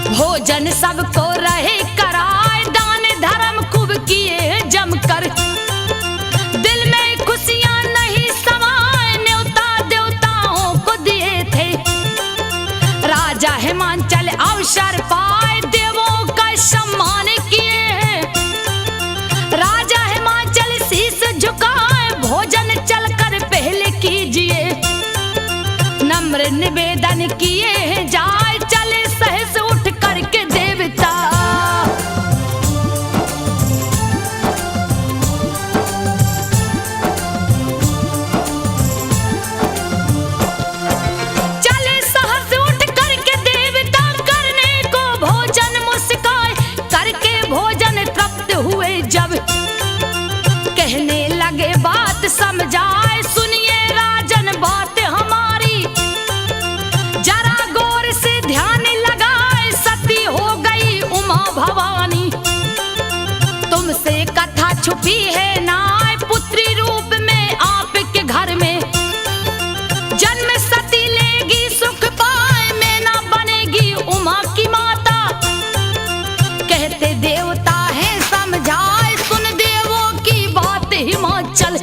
भोजन सबको रहे कराए, दान धर्म खूब किए जमकर। दिल में खुशियां नहीं समाए, न्योता देवताओं को दिए थे। राजा हिमांचल अवसर पाए, देवों का सम्मान किए। राजा हिमांचल शीश झुकाए, भोजन चलकर पहले कीजिए। नम्र निवेदन किए जाए, चले सहस उठ करके देवता। चले सहस उठ करके देवता, करने को भोजन मुस्काए। करके भोजन तृप्त हुए जब, कहने लगे बात समझाए। सुनिए राजन बात हमारी, जरा गौर से ध्यान लगाए। सती हो गई उमा भवानी, तुमसे कथा छुपी है ना। पुत्री रूप में आपके घर में जन्म सती लेगी, सुख पाए मैना बनेगी उमा की माता। कहते देवता है समझाए, सुन देवों की बात हिमाचल।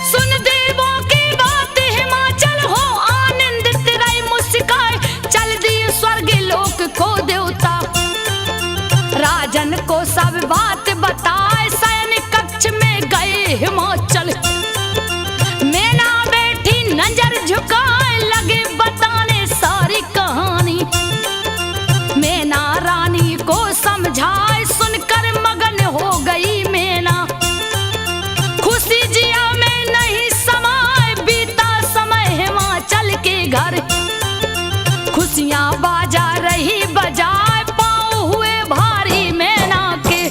सुन देवों की बात हिमाचल, हो आनंदित रही मुस्काए। चल दिए स्वर्ग लोक को देवता, राजन को सब बात बताए। शयन कक्ष में गए हिमाचल, मैना बैठी नजर झुकाए। लगे बताने सारी कहानी, मैना रानी को समझाए। सुनकर मगन हो गई मैना, खुशी जिया में नहीं समाए। बीता समय हिमाचल के घर, खुशियां बाजा रही बजाए। पाँव हुए भारी मैना के,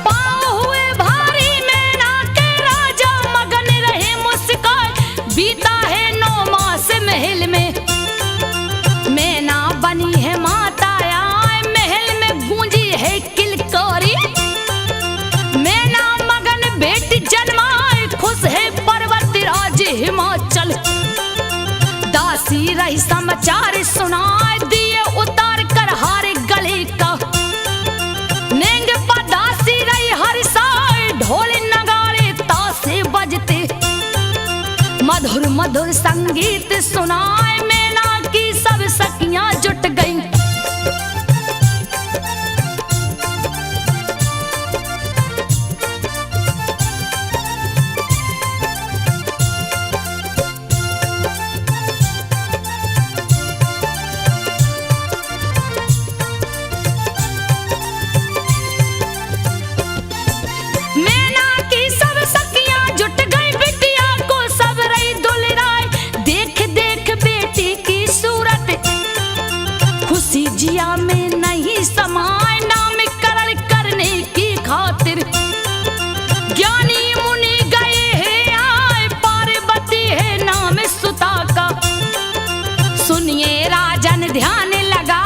पाँव हुए भारी मैना के। राजा मगन रहे मुस्काए। बीता है 9 मास महल में, मैना बनी है माता आए। महल में गूंजी है किलकारी, मैना मगन बेटी जन्माए। खुश है पर्वत राज हिमाचल, दासी रही समाचार सुनाए। दिए उतार कर हारे गले का, नेंग पर दासी रही हर साए। ढोल नगाड़े तासे बजते, मधुर मधुर संगीत सुनाए। मैना की सब सखियां जुट गईं, मैना की सब सखियां जुट गई। बिटिया को सब रही दुलराए, देख देख बेटी की सूरत। खुशी जिया में नहीं समाए, नामकरण करने की खातिर। ज्ञानी मुनि गए हैं आए, पार्वती है नाम सुता का। सुनिए राजन ध्यान लगा,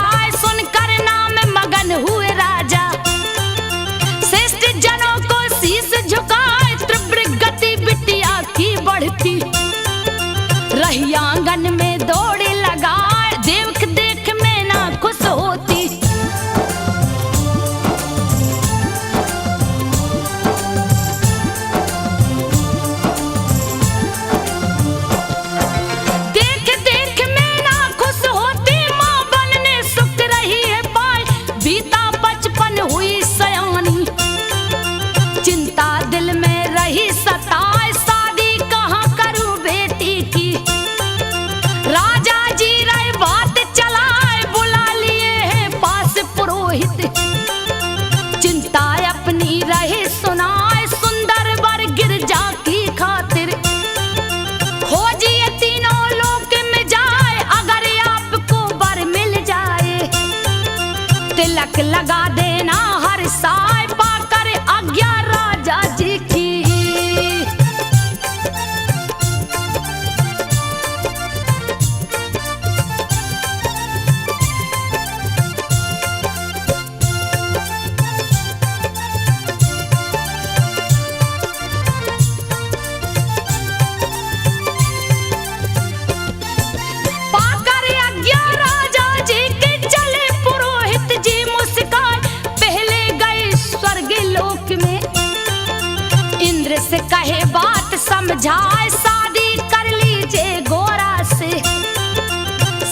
तिलक लगा देना हर साय पाकर आज्ञा राजा जी की। पाकर आज्ञा राजा जी के चले पुरोहित जी मुस्कान पहले गए स्वर्ग लोक में। इंद्र से कहे बात समझाए शादी कर लीजिए गोरा से,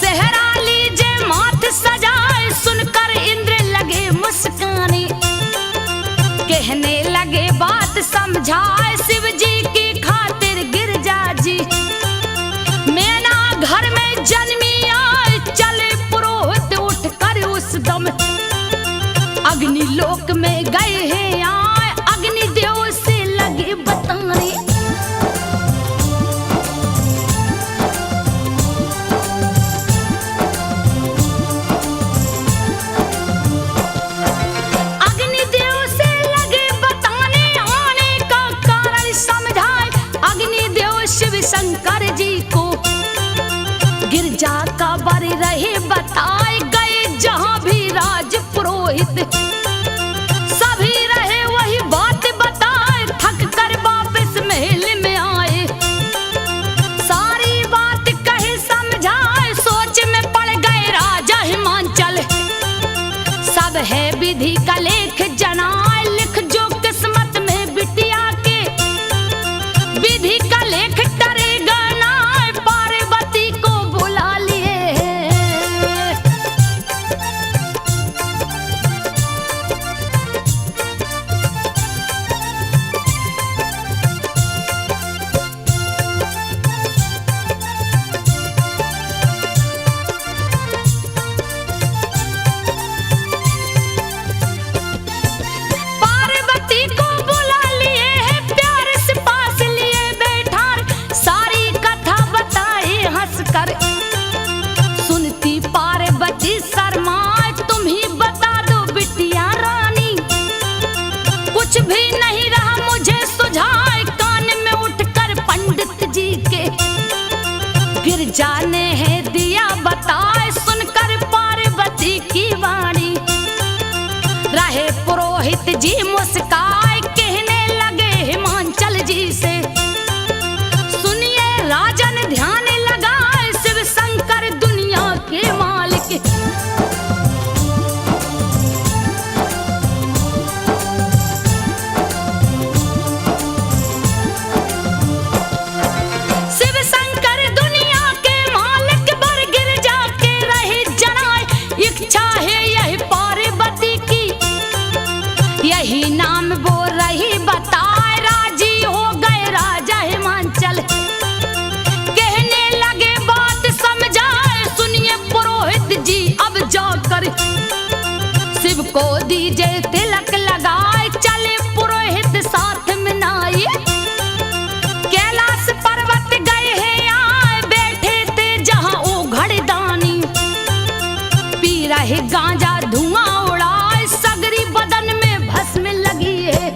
सेहरा लीजिए माथ सजाए। सुनकर इंद्र लगे मुस्काने, कहने लगे बात समझाए शिव जी की खातिर गिरजा जी। मैना घर में जन्मी आए चले पुरोहित उठ कर उस दम। अग्नि लोक में गए हैं आए अग्नि देव से लगे बताने। अग्निदेव से लगे बताने आने का कारण समझाए अग्निदेव शिव शंकर जी को। गिरजा का बर रहे बताए गए जहां भी राज पुरोहित। सभी रहे वही बात बताए थक कर वापस महल में आए। सारी बात कहे समझाए सोच में पड़ गए राजा हिमांचल। सब है विधि का लेख जनाए लिख जो किस्मत में बिटिया के। विधि का लेख टरेगा ना पार्वती को बुला लिए। पार्वती को बुला लिए है प्यार से पास लिए बैठार। सारी कथा बताए हंसकर सुनती पार्वती शर्माए। तुम ही बता दो बिटिया रानी, कुछ भी नहीं रहा मुझे सुझाए। कान में उठकर पंडित जी के गिरजा ने है दिया बताए। सुनकर पार्वती की वाणी रहे पुरोहित जी मुस्काए। कहने लगे हिमांचल जी से सुनिए राजन ध्यान लगाए शिव शंकर दुनिया के मालिक। शिव शंकर दुनिया के मालिक बर गिरजा के रहे जनाए। इच्छा है यही पार्वती की, यही नाम वो रही बताए। राजी हो गए राजा हिमांचल, कहने लगे बात समझाए। सुनिए पुरोहित जी अब जाकर शिव को दीजिए तिलक लगाए। चले पुरोहित साथ में नाई कैलाश पर्वत गए हैं आए। बैठे थे जहां ओ घड़दानी पी रहे गांजा धुआं उड़ाए। सगरी बदन में भस्म लगी है।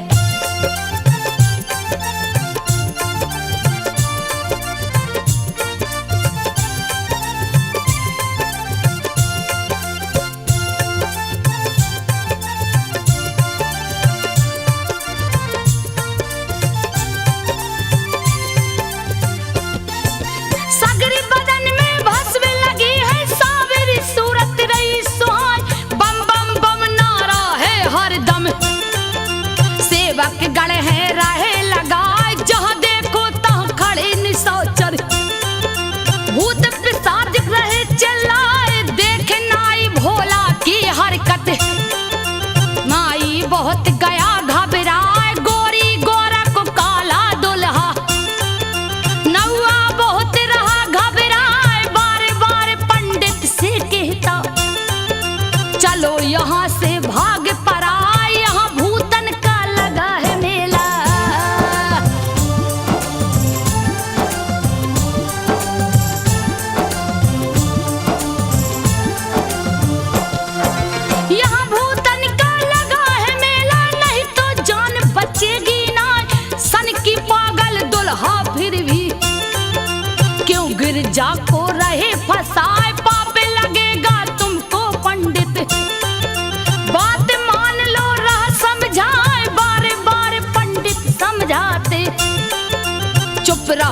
सगरी बदन में भस्म लगी है। सावरी सूरत रही सुहाए। बम बम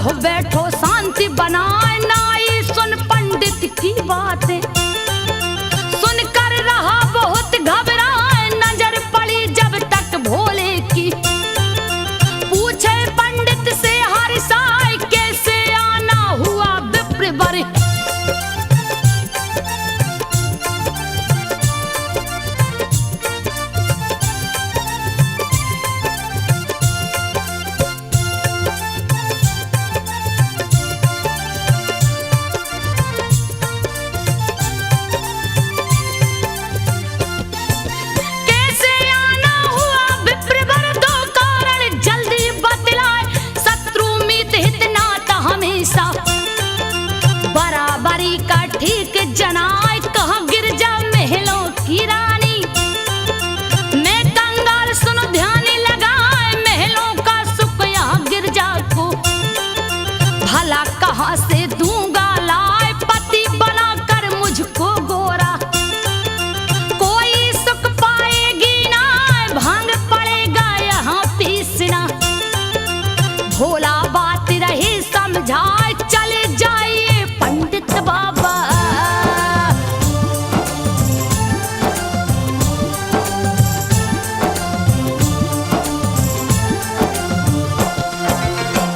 कहो बैठो शांति बनाए, नाई सुन पंडित की बातें, सुनकर रहा बहुत घबराए, नजर पड़ी जब तक भोले की, पूछे पंडित से हर साय कैसे आना हुआ विप्र वर। बराबरी का ठीक जनाए, कहा गिरजा महलों की रानी, मैं कंगाल सुनो ध्यान लगाए, महलों का सुख यहाँ गिरजा को, भला कहाँ से दूंगा लाए, पति बनाकर मुझको गोरा, कोई सुख पाएगी ना, भांग पड़ेगा यहाँ पीसना, भोला बात रही समझाए, चले जाइए पंडित बाबा।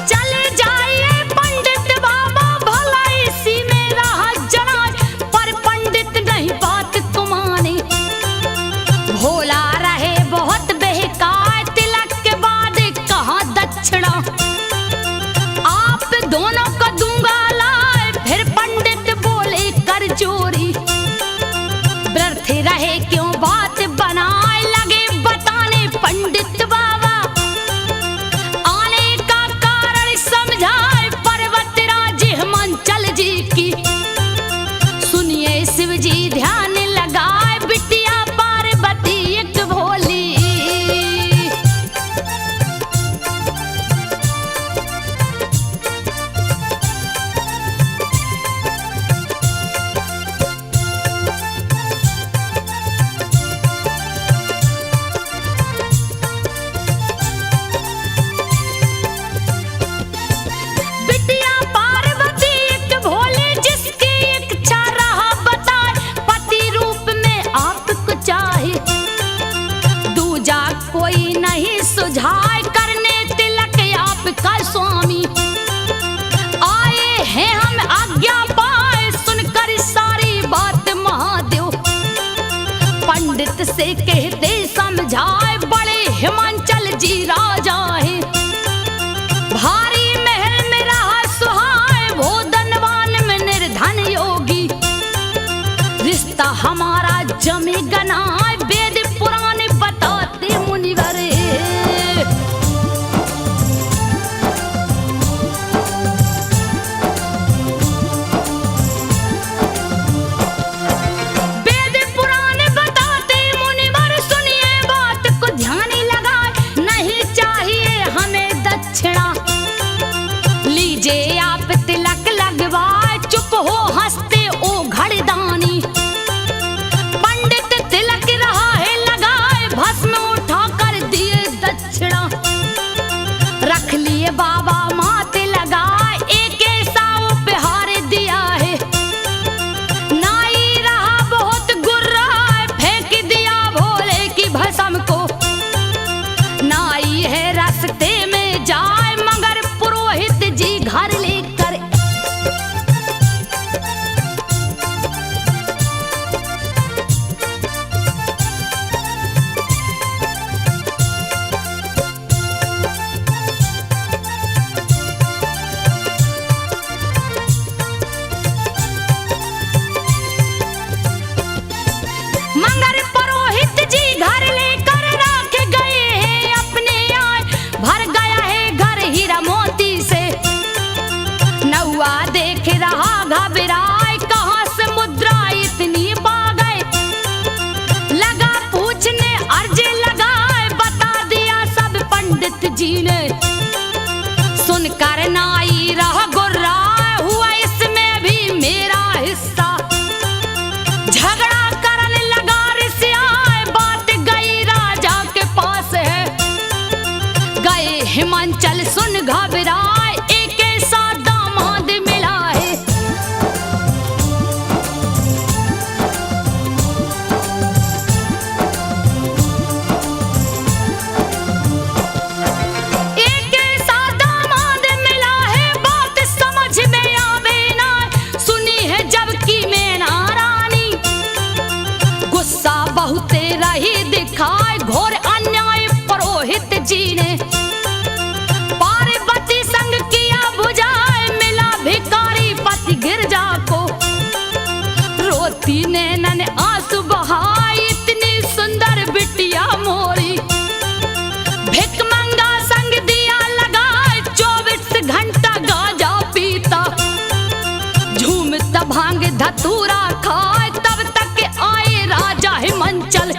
चले जाइए पंडित बाबा, भला इसी में रहा जनाए, पर पंडित नहीं बात को माने, भोला रहे बहुत बहकाए, तिलक के बाद कहाँ दक्षिणा, आप दोनों को दूंगा लाए, फिर पंडित बोले कर चोरी, व्यर्थ रहे क्यों बात बनाए, लगे बताने पंडित बाबा, आने का कारण समझाए, पर्वतराज हिमांचल जी की, सुनिए शिव जी ध्यान लगाए, बिटिया पार्वती एक भोली, कोई नहीं सुझाए, करने तिलक आपका स्वामी, आए हैं हम आज्ञा पाए, सुनकर सारी बात महादेव, पंडित से कहते समझाए, बड़े हिमांचल जी राजा है, भारी महल में रहा सुहाए, वो धनवान में निर्धन योगी, रिश्ता हमारा जमे गनाए, वेद पुराण बताते मुनिवर। वेद पुराण बताते मुनिवर, सुनिए बात को ध्यान लगाए, नहीं चाहिए हमें दक्षिणा, लीजिए आप तिलक लगवाए, चुप हो हंसते ओ घड़दानी, पंडित तिलक रहा है बहुते रही दिखाए घोर अन्याय पुरोहित जी ने। पार्वती संग किया बुझाए मिला भिखारी पति गिरजा को। रोती नैनन आंसू बहाए इतनी सुंदर बिटिया मोरी। भिखमंगा संग दिया लगाए 24 घंटा गांजा पीता। झूमता भांग धतूरा खाए तब तक आए राजा हिमांचल।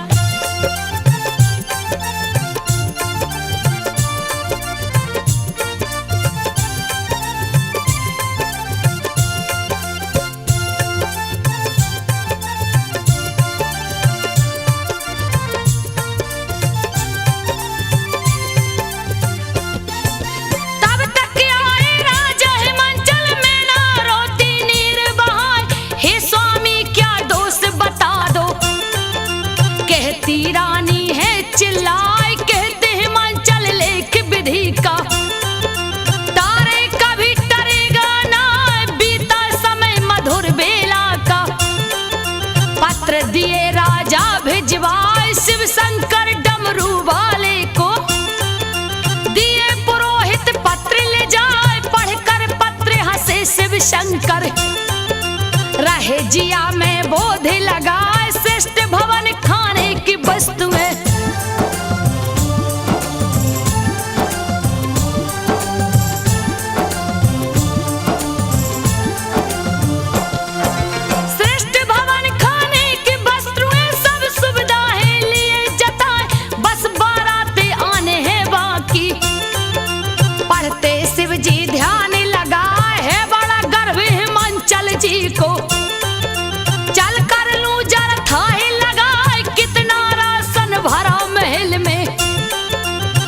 रानी है चिल्लाए कहते हिमांचल लेख विधि का। तारे कभी टरेगा ना बीता समय मधुर बेला का। पत्र दिए राजा भिजवाए शिव शंकर डमरू वाले को। दिए पुरोहित पत्र ले जाए पढ़कर पत्र हंसे शिव शंकर। रहे जिया में बोध लगाए श्रेष्ठ भवन खाने की वस्तुएं। श्रेष्ठ भवन खाने की वस्तुएं सब सुविधाएं लिए जताए बस बारातें आने हैं बाकी। पढ़ते शिव जी ध्यान लगाए है बड़ा गर्व हिमांचल जी को। चल कर लूं जरा थाहे लगाए कितना राशन भरा महल में।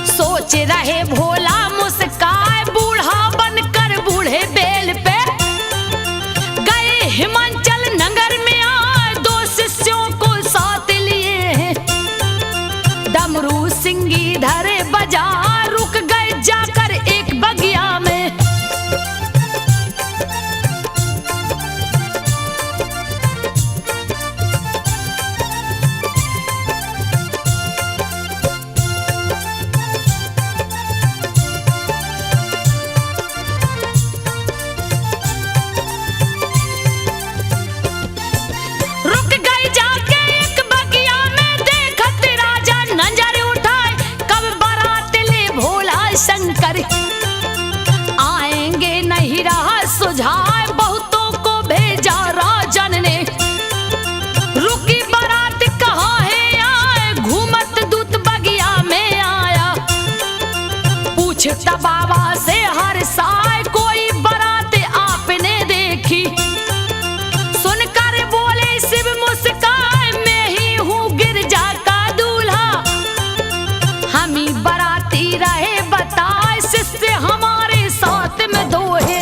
सोच रहे भोला मुस्काए बूढ़ा बनकर बूढ़े बेल पे। गए हिमांचल नगर में आए 2 शिष्यों को साथ लिए हैं। डमरू सिंगी धरे बजा रुक गए जाकर एक बगिया में। शंकर आएंगे नहीं रहा सुझाए बहुतों को भेजा राजन ने। रुकी बारात कहाँ है आए घूमत दूत बगिया में आया। पूछता बाबा से हर साय कोई बारात आपने देखी। सुनकर बोले शिव मुस्काए मैं ही हूँ गिरजा का दूल्हा। हम ही बाराती रहे बताए शिष्य हमारे साथ में 2 है।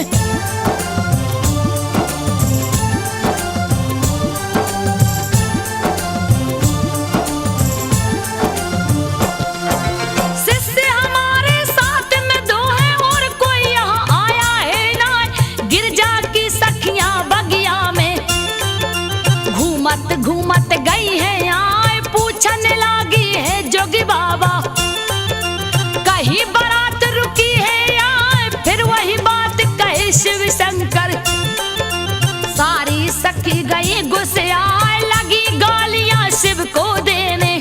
शिष्य हमारे साथ में 2 है और कोई यहाँ आया है ना। गिरजा की सखियां बगिया में घूमत घूमत गई है आए पूछने लगी है जोगी बाबा। कहीं बारात रुकी है आए फिर वही बात कहे शिव शंकर। सारी सखी गई गुस्से आए लगी गालियां शिव को देने।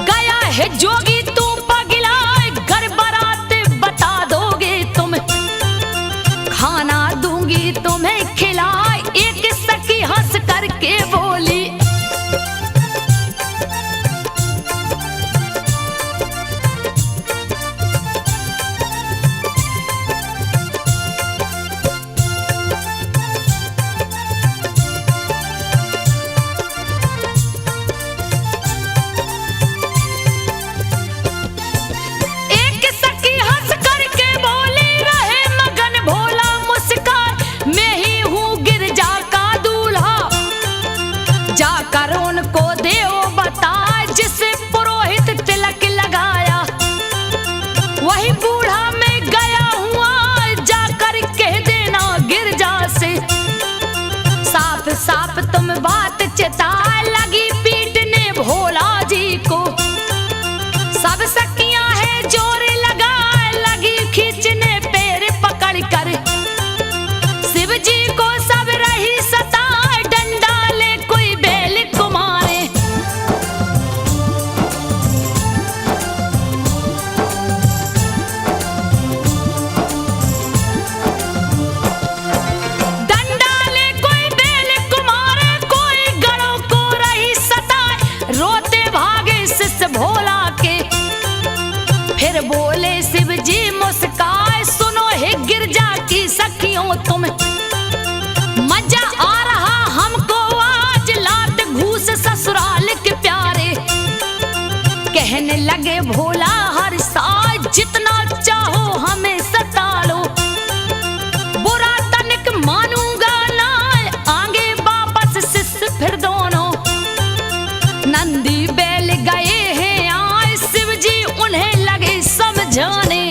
गया है जोगी तू पगलाए घर बारात बता दोगे तुम। खाना दूंगी तुम्हें खिलाए एक सखी हंस करके बोली। साफ तुम बात चिता लगी पीटने फिर बोले शिव जी मुस्काए, सुनो हे गिरजा की सखियों तुम, मजा आ रहा हमको आज लात घूस ससुराल के प्यारे। कहने लगे भोला हर साल जितना चाहो हमें सता लो, बुरा तनिक मानूंगा ना, आगे वापस शिष्य फिर दोनों। नंदी बैल गए हैं आए, शिव जी उन्हें लगे समझाने।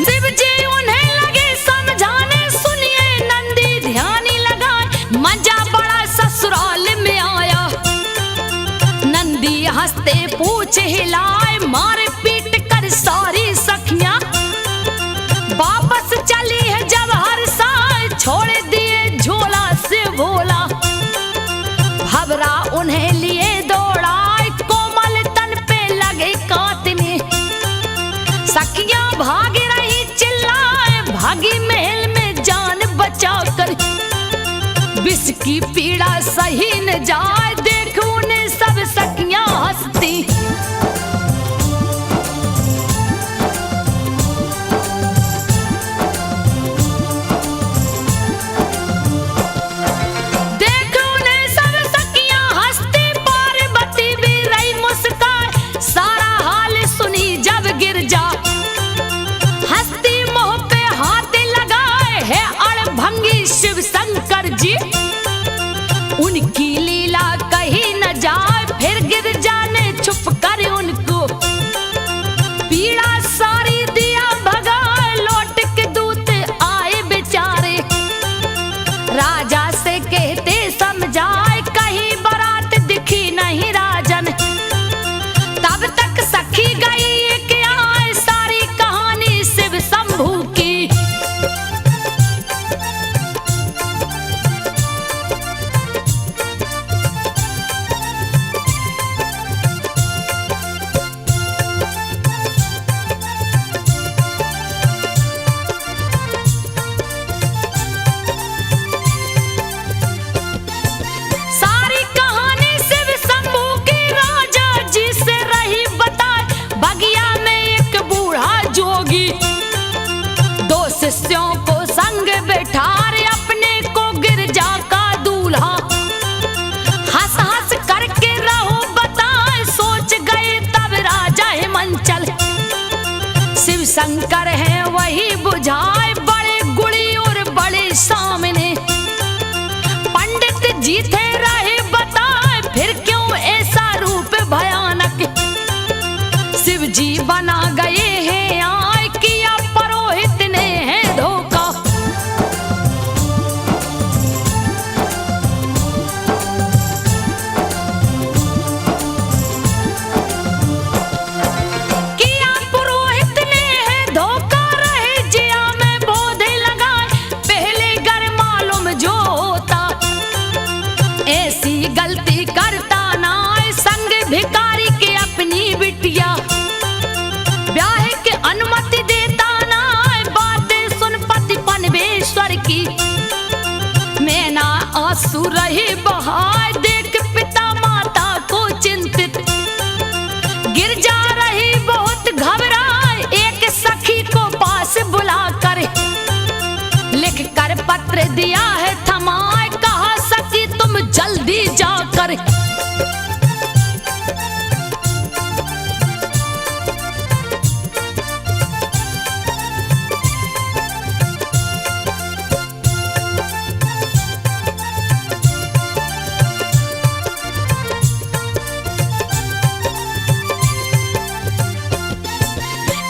शिव जी उन्हें लगे समझाने, सुनिए नंदी ध्यानी लगाए, मजा बड़ा ससुराल में आया। नंदी हंसते पूछ हिलाए, मारे पीट कर सारी सखियां, वापस चली है जब हर साल, छोड़ दिए झोला से भोला। भवरा उन्हें लिए दौड़ाए, कोमल तन पे लगे काटने, सखियां भाग रही चिल्लाए, भागी महल में जान बचा कर, विष की पीड़ा सही न जाए, देख उन्हें सब सखियां हंसती। देख उन्हें सब सखियां हंसती, पार्वती भी रही मुस्कान, सारा हाल सुनी जब गिरजा, हंसती मुंह पे हाथ लगाए है अड़भंगी शिव शंकर जी। उनकी लीला कहीं न जाए, फिर गिरजा ने छुप कर उनको पीड़ा सारी दिया भगाए, लौट के दूत आए बेचारे, राजा से कहते समझाए, कहीं बारात दिखी नहीं राजन। तब तक सखी गई कि आए, सारी कहानी शिव शंभू की। सारी कहानी शिव शंभू की राजा जी से रही बताए, बगिया में एक बूढ़ा जोगी, दो शिष्यों को संग बैठाए, अपने को गिरजा का दूल्हा, हंस हंस करके रहो बताए, सोच गए तब राजा हिमांचल, शिव शंकर है वही बुझाए, बड़े गुड़ी और बड़े सामने, पंडित जी थे रहे बताए, फिर क्यों ऐसा रूप भयानक, शिव जी बना गए हैं आए, किया पुरोहित ने है धोखा। किया पुरोहित ने है धोखा, रहे जिया में बोधे लगाए, पहले घर मालूम जो होता, ऐसी गलती करता ना, संग भिखारी के अपनी बिटिया, ब्याह के अनुमति देता ना, बातें सुन पति पनवेश्वर की, मैं ना आंसू रही बहाए, देख पिता माता को चिंतित, गिरजा रही बहुत घबराए, एक सखी को पास बुलाकर लिख कर पत्र दिया है थमाए, कहा सखी तुम जल्दी जाकर।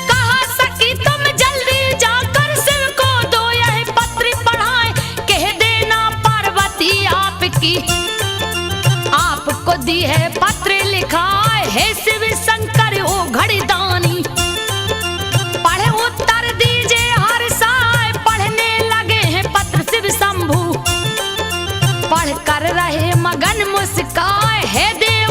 कहा सखी तुम जल्दी जाकर शिव को दो यह पत्र पढ़ाए, कह देना पार्वती आपकी, आपको दी है पत्र लिखा है शिव शंकर ओ घड़ीदानी, पढ़े उत्तर दीजिए हर साल, पढ़ने लगे हैं पत्र शिव शंभू, पढ़ कर रहे मगन मुस्काए है देव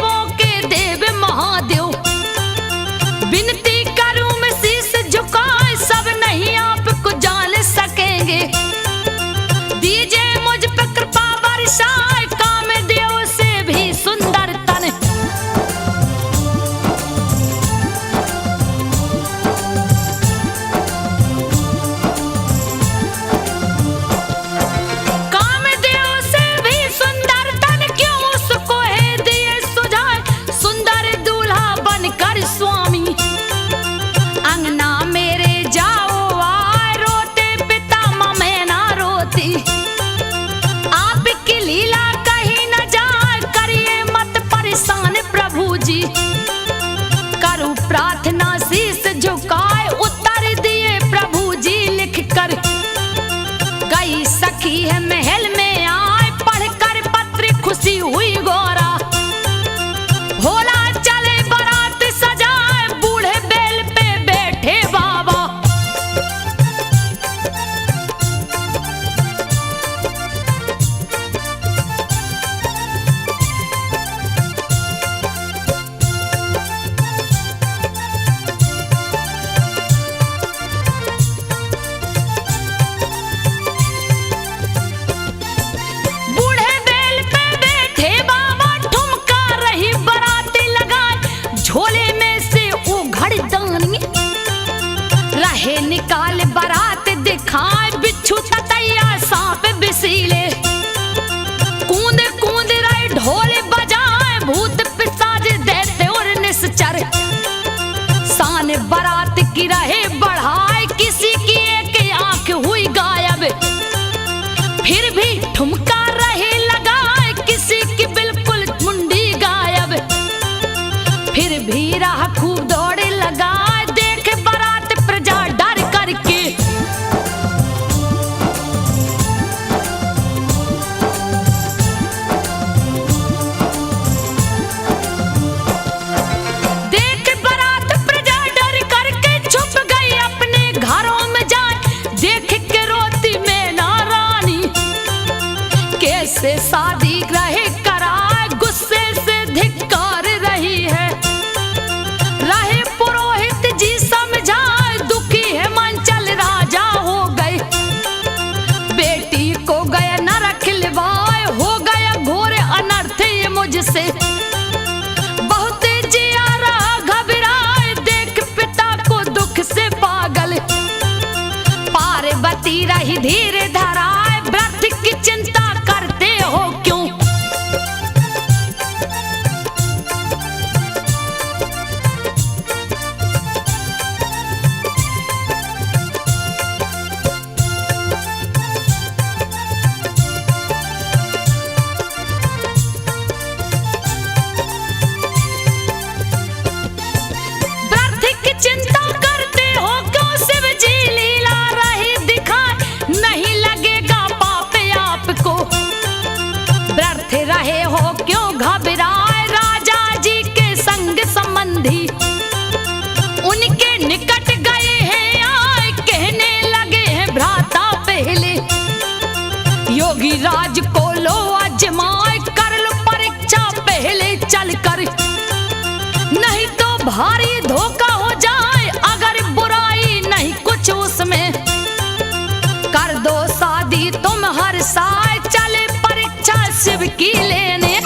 सखी है महल में आए, पढ़कर पत्र खुशी हुई गौरा। भोला चले बारात सजाए, बूढ़े बैल पे बैठे बाबा। बूढ़े बैल पे बैठे बाबा, ठुमका रही बाराती लगाए। झोले में से उघड़ दानी रहे निकाल बारात दिखाए। बिच्छू ततैया सांप बिसीले, कूद कूद रहे ढोल बजाए। भूत पिशाच दैत्य और निश्चर, शान बारात की रहे बढ़ाए। किसी की एक आंख हुई गायब, फिर भी ठुमका रहे लगाए। किसी की बिल्कुल मुंडी गायब, फिर भी राह खूब दौड़े लगाए। देख बारात प्रजा डर करके, देख बारात प्रजा डर करके छुप गई अपने घरों में जाए। देख के रोती में नारानी, कैसे शादी रहे कराए। गुस्से से धिक्कार रही है, रहे पुरोहित जी समझाए। दुखी है मंचल राजा हो गए, बेटी को गया नरक लिवाए। हो गया घोर अनर्थ ये मुझसे, बहुत जियारा घबराए। देख पिता को दुख से पागल, पार्वती रही धीर धराए। व्रत की चिंता करते हो क्यों? व्रत की चिंता करते हो क्यों? शिव जी लीला रही दिखाए, नहीं लगेगा पाप आपको। व्रत रहे हो क्यों घबराए? राजा जी के संग संबंधी उनके निकट गए हैं आए। कहने लगे हैं भ्राता पहले, योगी राज को लो आजमाए। कर लो परीक्षा पहले चल कर, नहीं तो भारी धोखा हो जाए। अगर बुराई नहीं कुछ उसमें, कर दो शादी तुम हर साल। चले परीक्षा शिव की लेने,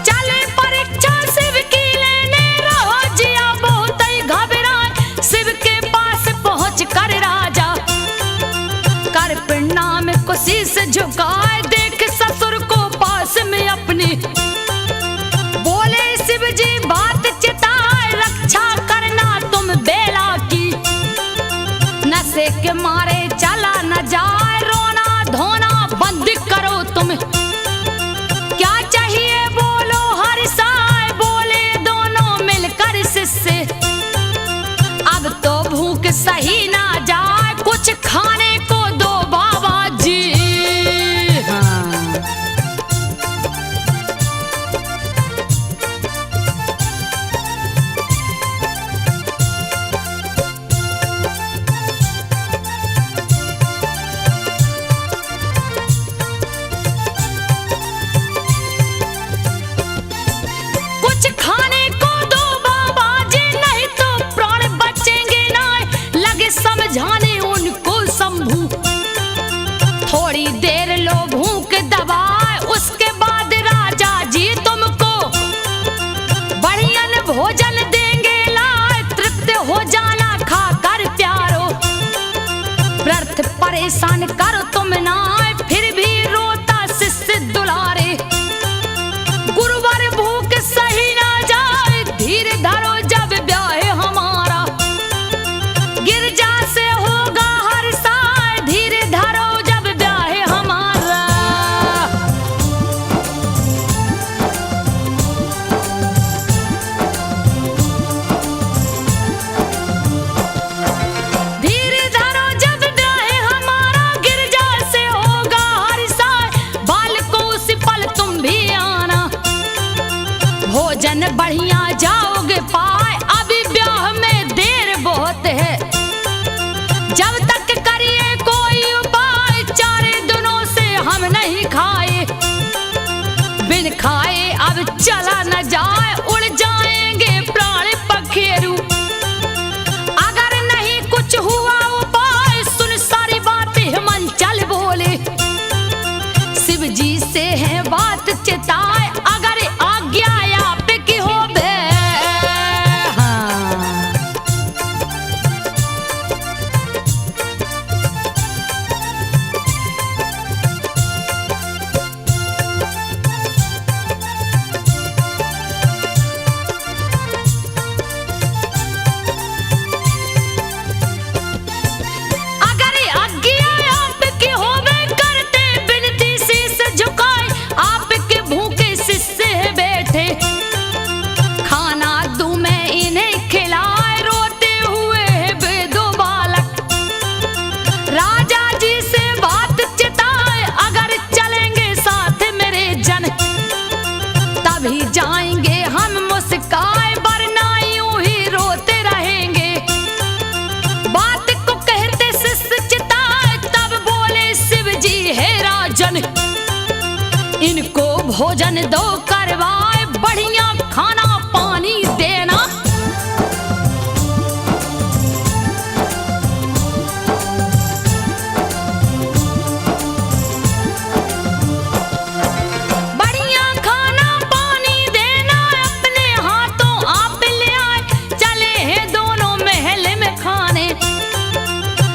चले परीक्षा शिव की लेने। रहो जिया बहुत ही घबराए, शिव के पास पहुंच कर राजा कर प्रणाम कुशी से झुकाए। देख ससुर को पास में अपने, बोले शिव जी बात चिताए। रक्षा करना तुम बेला की, नशे के मारे चला न जाए। रोना धोना बंद करो तुम, क्या चाहिए बोलो हर साय। बोले दोनों मिलकर शिष्य, अब तो भूख सही ना जाए। कुछ खाने को दो बाबा जी। हाँ। कुछ खाने को दो बाबा जी, नहीं तो प्राण बचेंगे ना। लगे समझाने उनको शंभू, थोड़ी देर लो भूख दबाए। उसके बाद राजा जी तुमको बढ़िया भोजन देंगे लाए। तृप्त हो जाना खाकर प्यारो, व्रत परेशान करो तुम ना। फिर भी रोता शिष्य दुलारे, गुरुवर भूख सही ना जाए। धीरे धरो जब ब्याह हमारा, गिरजा से होगा हर साल। धीरे धरो जब ब्याह हमारा। भोजन बढ़िया जाओगे पाए, अभी ब्याह में देर बहुत है। जब तक करिए कोई उपाय, चारे दिनों से हम नहीं खाए। बिन खाए अब चला न जाए, उड़ जाएंगे प्राण पखेरु। अगर नहीं कुछ हुआ उपाय, सुन सारी बात हिमांचल बोले। शिव जी से है बात चिताए, अगर आज्ञा आप की हो बे। जाएंगे हम मुस्काए, वरना यूं ही रोते रहेंगे। बात को कहते शिष्य चिताए, तब बोले शिव जी हे राजन, इनको भोजन दो करवाए, बढ़िया खाना पानी देना।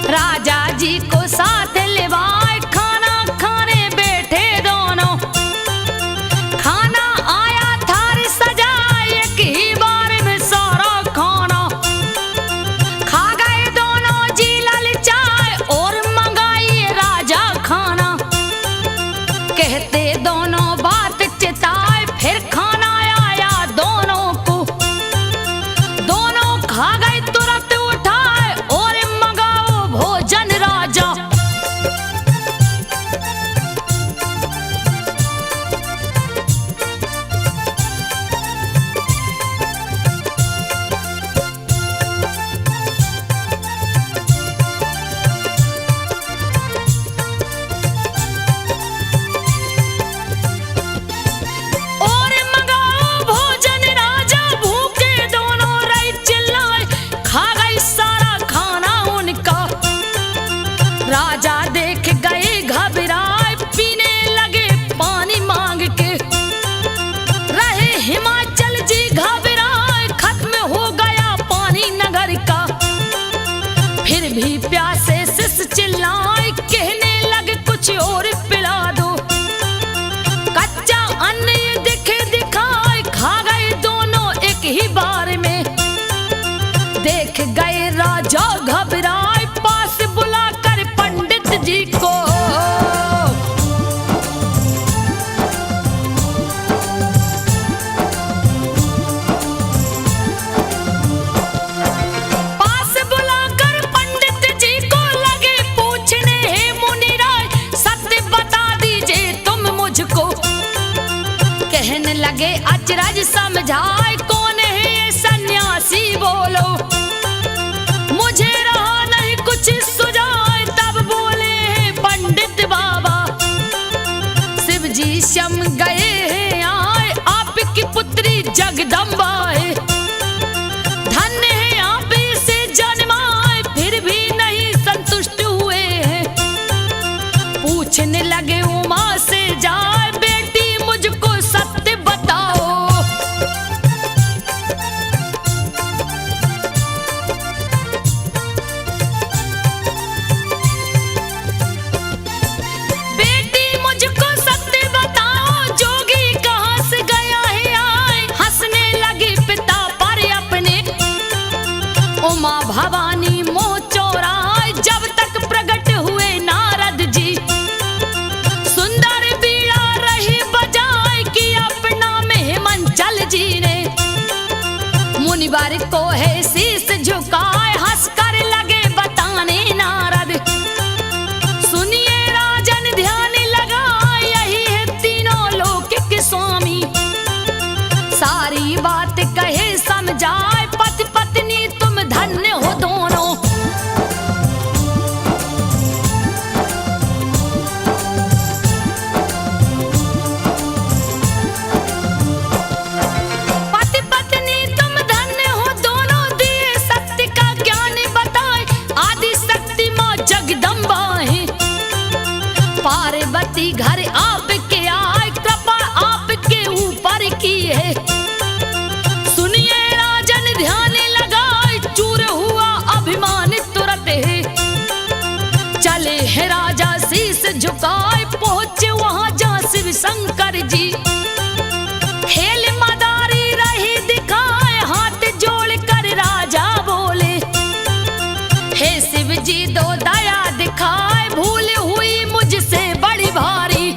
राजा जी को साथ लेवाए, खाना खाने बैठे दोनों। खाना आया थार सजाए, एक ही बार में सारा खाना। खा गए दोनों जी ललचाए, और मंगाई राजा खाना। कहते दोनों बात चिताए, फिर खाना आया दोनों को। दोनों खा गए तुरंत उठाए, और भोजन राजा। और मंगाओ भोजन राजा, भूखे दोनों रहे चिल्लाए। खा गई सारा खाना उनका। राजा देख गए घबराए, पीने लगे पानी मांग के। रहे हिमाचल जी घबराए, खत्म हो गया पानी नगर का। फिर भी प्यासे शिष्य चिल्लाए, कहने लगे कुछ और पिला दो। कच्चा अन्न ये दिखे दिखाए, खा गए दोनों एक ही बार में। देख गए राजा घबराए, पास बुलाकर पंडित जी को। पास बुलाकर पंडित जी को लगे पूछने, हे मुनिराय सत्य बता दीजिए तुम मुझको। कहने लगे अचरज समझाए, कौन है ये सन्यासी बोलो। मुझे रहा नहीं कुछ सुझाए, तब बोले हैं पंडित बाबा। शिव जी शम गए हैं आए, आपकी पुत्री जगदम्बा है। धन्य है आप इसे जन्माए, फिर भी नहीं संतुष्ट हुए हैं। पूछने लगे उमा से जाए, बेटी मुझको सत्य बताओ। भवानी मोह चौराए, जब तक प्रकट हुए नारद जी। सुंदर बीड़ा रही बजाए, कि अपना में हिमांचल जी ने। मुनिवर को है शीश झुकाए, हंस कर लगे बताने नारद। सुनिए राजन ध्यान लगाए, यही है तीनों लोक के स्वामी। सारी सारी बात कहे समझाए, पति पत्नी तुम धन्य हो दोनों। पति पत्नी तुम धन्य हो दोनों, दिए सत्य का ज्ञान बताए, आदि शक्ति माँ जगदम्बा है। पार्वती घर आपके आए, कृपा आपके ऊपर की है। सुनिए राजन ध्यान लगाए, चूर हुआ अभिमान तुरंत है। चले है राजा शीश झुकाए, पहुंचे वहां जहां शिव शंकर जी। खेल मदारी रही दिखाए, हाथ जोड़ कर राजा बोले, हे शिव जी दो दया दिखाए, भूल हुई मुझसे बड़ी भारी।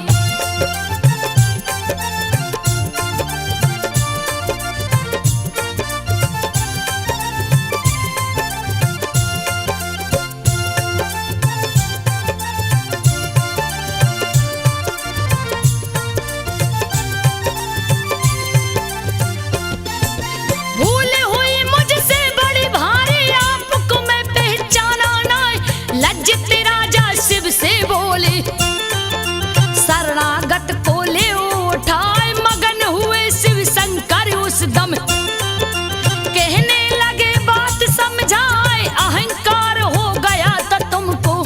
भूल हुई मुझसे बड़ी भारी, आपको मैं पहचाना नहीं। लज्जित राजा शिव से बोले, शरणागत को ले उठाए, मगन हुए शिव शंकर उस दम। कहने लगे बात समझाए, अहंकार हो गया तो तुमको।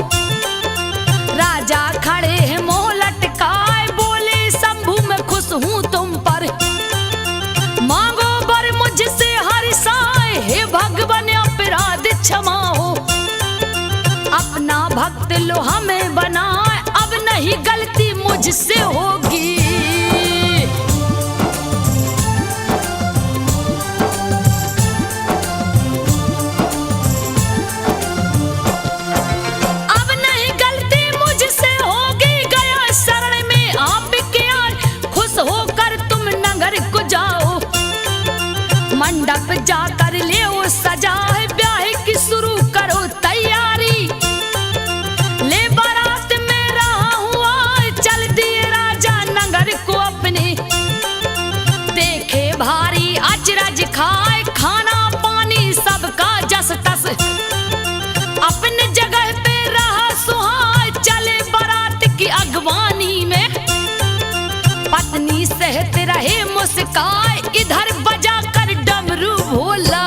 राजा खड़े हैं मोह लटकाए, बोले शंभु मैं खुश हूं तुम पर। मांगो बर मुझसे हर साए, हे भगवान अपराध क्षमा हो। अपना भक्त लो हमें बनाए, अब नहीं गलती मुझसे होगी। अब नहीं गलती मुझसे होगी, गया शरण में आपके आए, खुश होकर तुम नगर को जाओ। मंडप जाकर ले वो सजा है, ब्याह की शुरू करो तैयारी। ले बारात में रहा हुआ, चल दिए राजा नगर को अपने। देखे भारी अचरज खाए, खाना पानी सबका जस तस। अपने जगह पे रहा सुहाए, चले बारात की अगवानी में। पत्नी सहत रहे मुस्काए, इधर बजा कर डमरू भोला।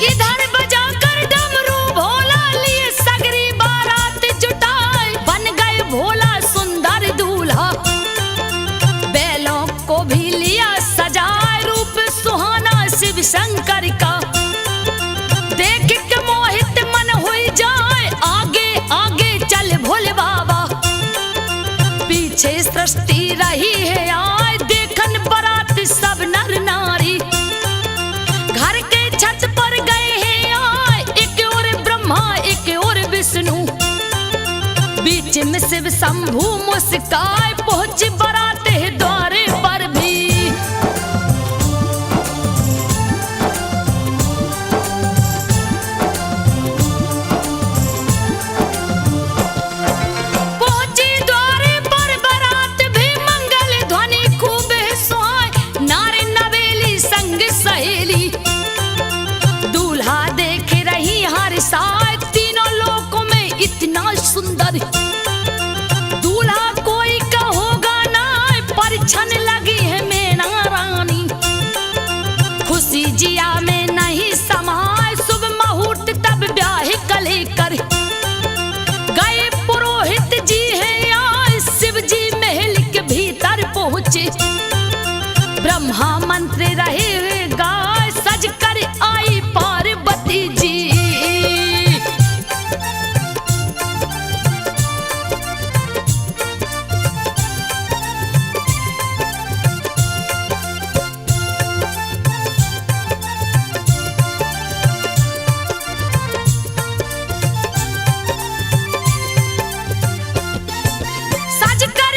इधर बजा कर डमरू भोला, लिए सगरी बारात जुटाए, बन गए भोला सुंदर दूल्हा। बैलों को भी लिया सजाए, रूप सुहाना शिव शंकर का। देख के मोहित मन हुई जाए, आगे आगे चल भोले बाबा। पीछे सृष्टि रही है आए, देखन बारात सब नर नारी। घर के छत पर गए हैं आए, एक और ब्रह्मा एक और विष्णु। बीच में शिव शंभु मुस्काए, पहुंच बारात है द्वारे पर भी। पहुंची द्वारे पर बारात भी, मंगल ध्वनि खूब है सुहाए, नारे नवेली संग सहेली। दूल्हा देख रही हर साए, तीनों लोकों में इतना सुंदर। दूल्हा कोई का होगा ना, परिछन लगी है मैना रानी। खुशी जिया में नहीं समाए, शुभ मुहूर्त तब ब्याह कले कर। गए पुरोहित जी हैं आए, शिव जी महल के भीतर पहुंचे। ब्रह्मा मंत्र रहे गाय, सज कर आई पार्वती जी। सज कर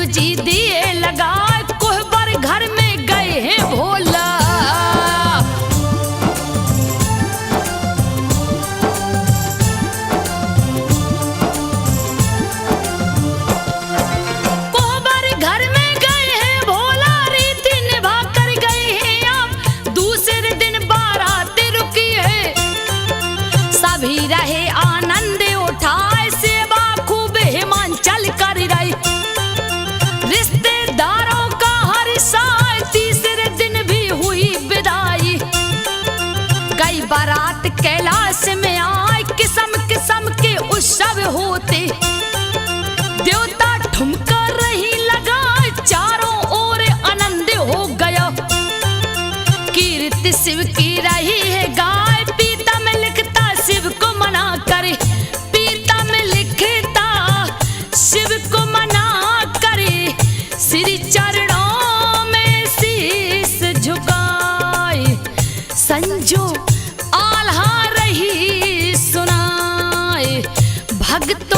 जी दिए लगा कोहबर घर में गए हैं भोला। कोहबर घर में गए हैं भोला, रीति निभा कर गए हैं आप। दूसरे दिन बारात रुकी है, सभी रहे आनंद उठाए, सेवा खूब हिमाचल कर रही। रिश्तेदारों का हरिसाए, तीसरे दिन भी हुई विदाई। कई बारात कैलाश में आए, किस्म किस्म के उत्सव होते। देवता ठुमका रही लगाए, चारों ओर आनंद हो गया। कीर्ति शिव की रही है गाय, पीता में लिखता शिव को मना करे। पीता में लिखता शिव को मना करे, श्री चरणों में शीश झुकाए। संजो आल्हा रही सुनाए, भक्त